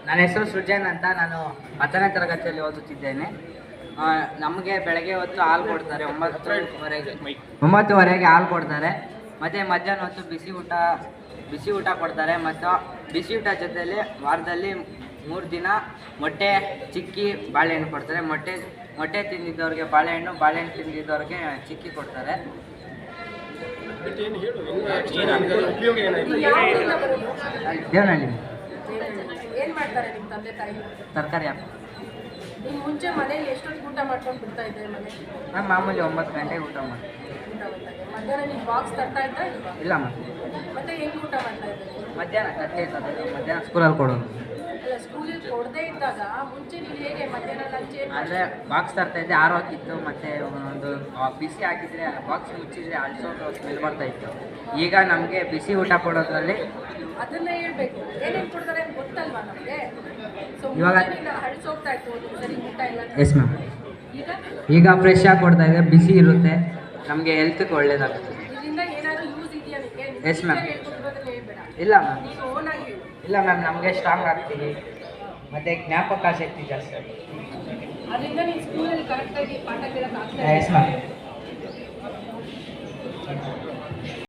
ನನ್ನ ಹೆಸರು ಸೃಜನ್ ಅಂತ. ನಾನು 10ನೇ ತರಗತಿಯಲ್ಲಿ ಓದುತ್ತಿದ್ದೇನೆ. ನಮಗೆ ಬೆಳಗ್ಗೆ ಹೊತ್ತು ಹಾಲು ಕೊಡ್ತಾರೆ, 9:30ಗೆ ಹಾಲು ಕೊಡ್ತಾರೆ. ಮತ್ತು ಮಧ್ಯಾಹ್ನ ಹೊತ್ತು ಬಿಸಿ ಊಟ ಕೊಡ್ತಾರೆ. ಮತ್ತು ಬಿಸಿ ಊಟ ಜೊತೆಯಲ್ಲಿ ವಾರದಲ್ಲಿ 3 ದಿನ ಮೊಟ್ಟೆ, ಚಿಕ್ಕಿ, ಬಾಳೆಹಣ್ಣು ಕೊಡ್ತಾರೆ. ಮೊಟ್ಟೆ ತಿಂದಿದ್ದವ್ರಿಗೆ ಬಾಳೆಹಣ್ಣು ತಿಂದಿದ್ದವ್ರಿಗೆ ಚಿಕ್ಕಿ ಕೊಡ್ತಾರೆ. ದೇವನಹಳ್ಳಿ ತರಕಾರಿ ಹಾಕಿ. ಮುಂಚೆ ಮನೇಲಿ ಎಷ್ಟೊತ್ತು ಊಟ ಮಾಡ್ಕೊಂಡು ಬಿಡ್ತಾ ಇದ್ದೆ? ಮ್ಯಾಮ್ ಮಾಮೂಲಿ 9 ಗಂಟೆಗೆ ಊಟ ಮಾಡಿ. ಮಧ್ಯಾಹ್ನ ನೀವು ಬಾಕ್ಸ್ ತರ್ತಾ ಇದ್ದ? ಇಲ್ಲ ಮ್ಯಾಮ್. ಮತ್ತೆ ಹೆಂಗೆ ಊಟ ಮಾಡ್ತಾ ಇದ್ದೆ? ಮಧ್ಯಾಹ್ನ ತಟ್ಟೆ ಇರ್ತದೆ, ಮಧ್ಯಾಹ್ನ ಸ್ಕೂಲಲ್ಲಿ ಕೊಡೋದು. ಅಲ್ಲ, ಸ್ಕೂಲಿಗೆ ಕೊಡದೇ ಇದ್ದಾಗ ಮುಂಚೆ ನೀವು ಹೇಗೆ ಮಧ್ಯಾಹ್ನ ಲಂಚ್ ಅಂದರೆ ಬಾಕ್ಸ್ ತರ್ತಾ ಇದ್ದೆ, ಆರೋಗ್ಯಿತ್ತು. ಮತ್ತು ಒಂದು ಬಿಸಿ ಹಾಕಿದರೆ ಬಾಕ್ಸ್ ಮುಚ್ಚಿದರೆ ಅಳಿಸೋದು ಸ್ಮೆಲ್ ಬರ್ತಾ ಇತ್ತು. ಈಗ ನಮಗೆ ಬಿಸಿ ಊಟ ಕೊಡೋದ್ರಲ್ಲಿ ಅದನ್ನ ಹೇಳ್ಬೇಕು, ಏನೇನು ಕೊಡ್ತಾರೆ ಅಂತ ಗೊತ್ತಲ್ವಾ ನಮಗೆ? ಸೊ ಇವಾಗ ಹಳಿಸೋಗ್ತಾ ಇತ್ತು ಸರಿ ಊಟ ಎಲ್ಲ. Yes ma'am. ಈಗ ಫ್ರೆಶ್ ಆಗಿ ಕೊಡ್ತಾ ಇದೆ, ಬಿಸಿ ಇರುತ್ತೆ, ನಮಗೆ ಹೆಲ್ತ್ಗೆ ಒಳ್ಳೇದಾಗುತ್ತೆ. ಇದರಿಂದ ಏನಾದರೂ ಯೂಸ್ ಇದೆಯಾ ನಿಮಗೆ? Yes ma'am. ಹೇಳ್ಕೊಟ್ಟಿರೋದನ್ನ ಹೇಳ್ಬೇಡ. ಇಲ್ಲ ಮ್ಯಾಮ್. ನೀನು ಓನ್ ಆಗಿ ಹೇಳು. ಇಲ್ಲ ಮ್ಯಾಮ್, ನಮಗೆ ಸ್ಟ್ರಾಂಗ್ ಆಗ್ತೀವಿ ಮತ್ತು ಜ್ಞಾಪಕ ಶಕ್ತಿ ಜಾಸ್ತಿ. ಅದರಿಂದ ನೀನು ಸ್ಕೂಲಲ್ಲಿ ಕರೆಕ್ಟಾಗಿ ಪಾಠ ಕೇಳೋಕ್ಕಾಗ್ತದೆ? Yes ma'am.